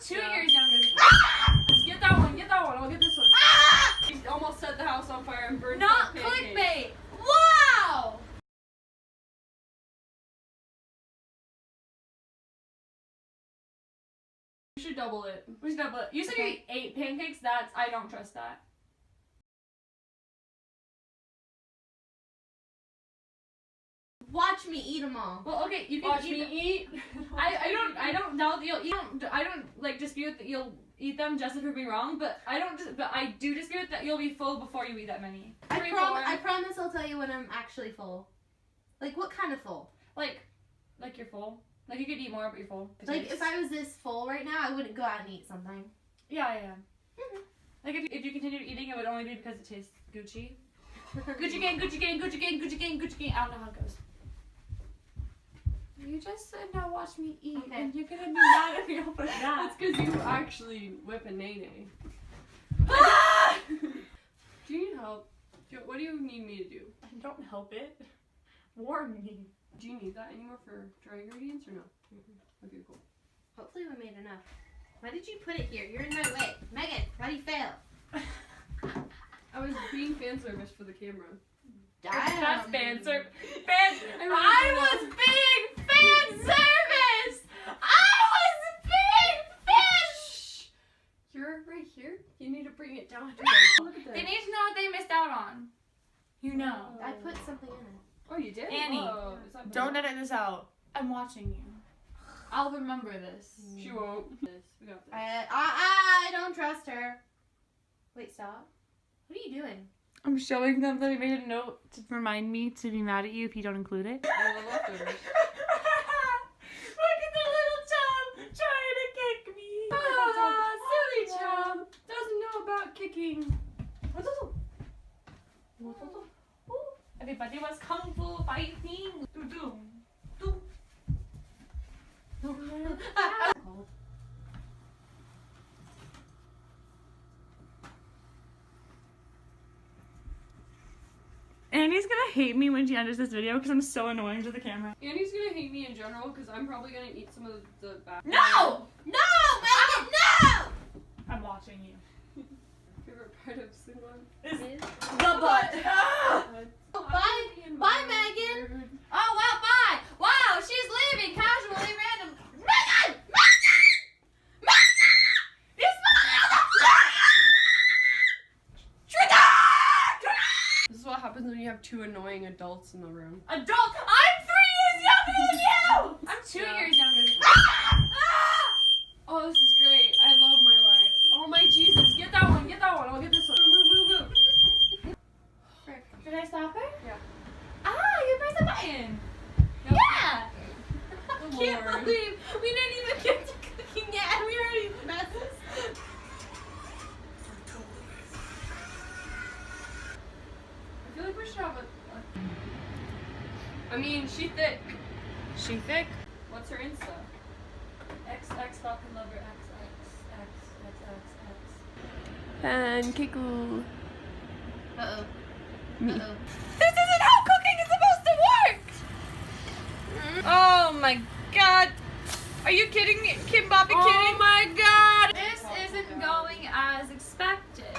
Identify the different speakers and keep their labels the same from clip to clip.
Speaker 1: 2 years younger.
Speaker 2: Get that one, I'll get this one. You almost set the house on fire and burned
Speaker 1: Not
Speaker 2: pancakes.
Speaker 1: clickbait. Wow!
Speaker 2: We should double it.
Speaker 1: We should double it. You said you eat 8 pancakes. I don't trust that.
Speaker 3: Watch me eat them all.
Speaker 1: Well, okay, you can
Speaker 2: Watch me eat.
Speaker 1: I don't doubt that you'll eat. I don't like dispute that you'll eat them just for being wrong, but I do dispute that you'll be full before you eat that many.
Speaker 3: I promise I'll tell you when I'm actually full. Like, what kind of full?
Speaker 1: Like you're full. Like you could eat more, but you're full.
Speaker 3: Like, if I was this full right now, I wouldn't go out and eat something.
Speaker 1: Yeah, I am. Like if you continued eating, it would only be because it tastes Gucci. Gucci gang, Gucci gang, Gucci gang, Gucci gang, Gucci gang. I don't know how it goes. You just said now watch me eat,
Speaker 3: Okay.
Speaker 1: and you're gonna be mad at me over that.
Speaker 2: That's because you actually whip a nay-nay.
Speaker 1: Ah!
Speaker 2: Do you need help? What do you need me to do?
Speaker 1: Don't help it. Warn me.
Speaker 2: Do you need that anymore for dry ingredients or no? Okay, cool.
Speaker 3: Hopefully we made enough. Why did you put it here? You're in my way. Megan, why do you fail?
Speaker 2: I was being fan service for the camera.
Speaker 1: That's fan service.
Speaker 2: I
Speaker 1: was being fan service! I was being fan.
Speaker 2: You're right here. You need to bring it down. Look at that.
Speaker 1: They need to know what they missed out on. You know.
Speaker 3: I put something in it.
Speaker 2: Oh, you did?
Speaker 1: Annie,
Speaker 2: Whoa, is that
Speaker 1: don't edit this out. I'm watching you. I'll remember this.
Speaker 2: She won't. We got this.
Speaker 3: I don't trust her. Wait, stop. What are you doing?
Speaker 1: I'm showing them that I made a note to remind me to be mad at you if you don't include it.
Speaker 2: All the leftovers.
Speaker 1: Look at the little chum trying to kick me.
Speaker 2: Ah, silly chum. Doesn't know about kicking.
Speaker 1: Everybody was kung fu fighting. Annie's gonna hate me when she enters this video because I'm so annoying to the camera.
Speaker 2: Annie's gonna hate me in general because I'm probably gonna eat some of the back.
Speaker 3: No! No, Megan, no!
Speaker 1: I'm watching you.
Speaker 2: Favorite part of single
Speaker 1: Is
Speaker 3: The
Speaker 1: butt.
Speaker 3: Bye, Megan.
Speaker 1: Oh, wow, bye. Wow, she's leaving casually, random. Megan!
Speaker 2: This is what happens when you have 2 annoying adults in the room.
Speaker 1: Adult! I'm 3 years younger than you! I'm 2 years younger than you.
Speaker 2: Oh, this is great. I love my life. Oh my Jesus. Get that one, I'll get this one. Move.
Speaker 1: Did I stop her?
Speaker 2: Yeah.
Speaker 1: Ah, you pressed the button.
Speaker 2: Yep.
Speaker 1: Yeah!
Speaker 2: The
Speaker 3: Can't
Speaker 2: Lord.
Speaker 3: believe we didn't even get to cooking yet and we already messed this.
Speaker 2: I feel like we should have I mean, she thick.
Speaker 1: She thick?
Speaker 2: What's her Insta?
Speaker 1: XX Falcon Lover XXXXXX.
Speaker 2: Pancakes.
Speaker 3: Uh-oh.
Speaker 2: Me.
Speaker 3: Uh-oh.
Speaker 1: This isn't how cooking is supposed to work! Oh my god! Are you kidding me? Kim Bobby kidding?
Speaker 2: Oh my god!
Speaker 1: This isn't going as expected.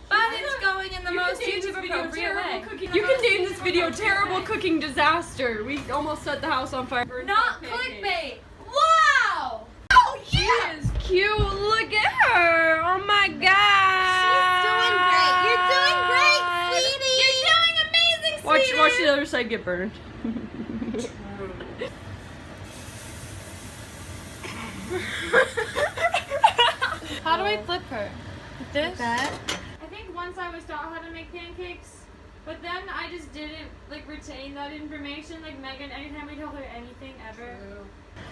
Speaker 1: But it's going in the most YouTube appropriate way.
Speaker 2: You can name this video terrible cooking disaster. We almost set the house on fire.
Speaker 1: Not clickbait! Wow! Oh
Speaker 2: She
Speaker 1: yeah!
Speaker 2: is cute. Look at her. Oh my god.
Speaker 3: She's doing great. You're doing great, sweetie.
Speaker 1: You're doing amazing, sweetie!
Speaker 2: Watch the other side get burned.
Speaker 1: How do I flip her? With this?
Speaker 3: That?
Speaker 1: I think once I was taught how to make pancakes, but then I just didn't retain that information. Like Megan, anytime we tell her anything ever.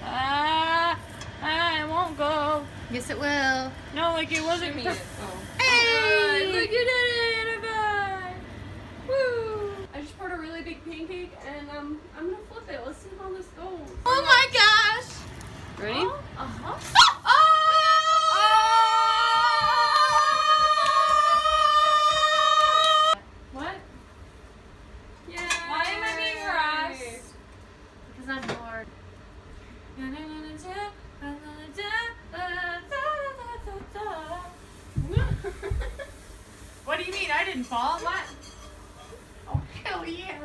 Speaker 1: I won't go.
Speaker 3: Yes, it will.
Speaker 1: No, it wasn't.
Speaker 2: Shimmy it. Oh.
Speaker 3: Hey!
Speaker 1: Look, you did it! Bye! Woo!
Speaker 2: I just poured a really big pancake and I'm gonna flip it. Let's see how this goes.
Speaker 3: Oh my gosh!
Speaker 2: Ready?
Speaker 1: Uh-huh. What?
Speaker 2: Yeah.
Speaker 1: Why am I being harassed?
Speaker 3: Because I'm bored. didn't fall. What? Oh, hell yeah.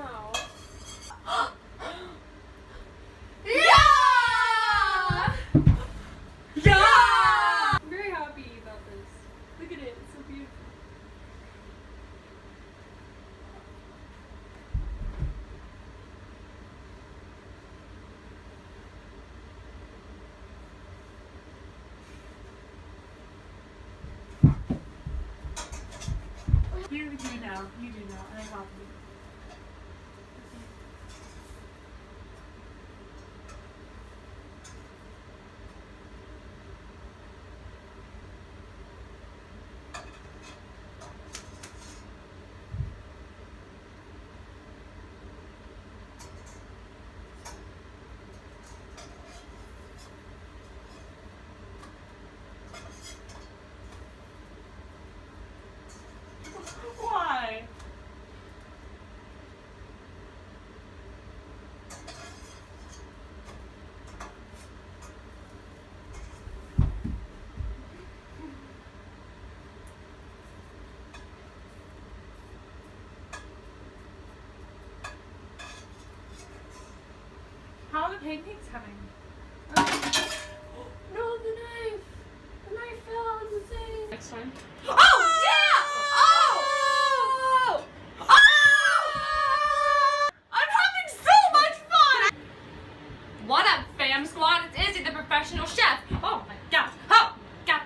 Speaker 2: Yeah!
Speaker 3: Yeah!
Speaker 2: I'm very happy about this. Look at it, it's so beautiful.
Speaker 3: You do now. You do now. And I help you. Why? How are the pancakes coming?
Speaker 2: No, the knife! The knife fell out of the thing.
Speaker 3: Next one.
Speaker 2: Oh, yeah! Oh! Oh! I'm having so much fun!
Speaker 1: What up, fam squad? It's Izzy, the professional chef. Oh my god. Oh god.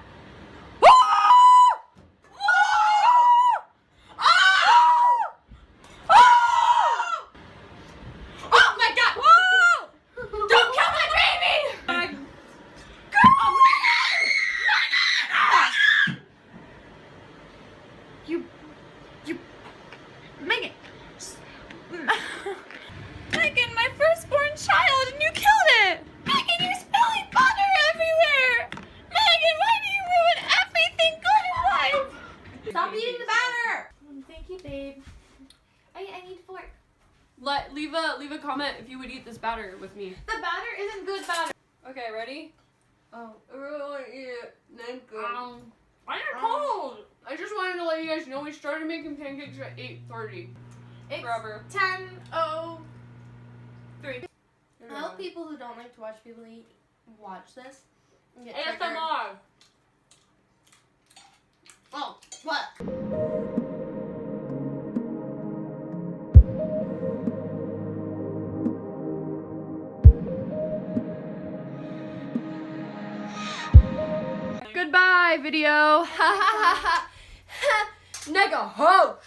Speaker 2: Woo! Woo! Oh! Oh!
Speaker 1: Oh my god. Whoa!
Speaker 2: Don't kill my baby!
Speaker 3: Megan!
Speaker 2: Megan, my firstborn child, and you killed it! Megan, you're spilling butter everywhere! Megan, why do you ruin everything good in life?
Speaker 3: Stop eating the batter! Thank you, babe. I need fork.
Speaker 1: Leave a comment if you would eat this batter with me.
Speaker 3: The batter isn't good batter.
Speaker 1: Okay, ready?
Speaker 3: Oh.
Speaker 2: I really want to eat it. Thank you.
Speaker 1: I'm cold. I just wanted to let you guys know we started making pancakes at 8:30.
Speaker 3: It's
Speaker 1: Forever.
Speaker 3: 10:03. I hope people who don't like to watch people eat watch this. And get triggered.
Speaker 1: ASMR.
Speaker 3: Oh, what?
Speaker 2: Goodbye, video. Nega host.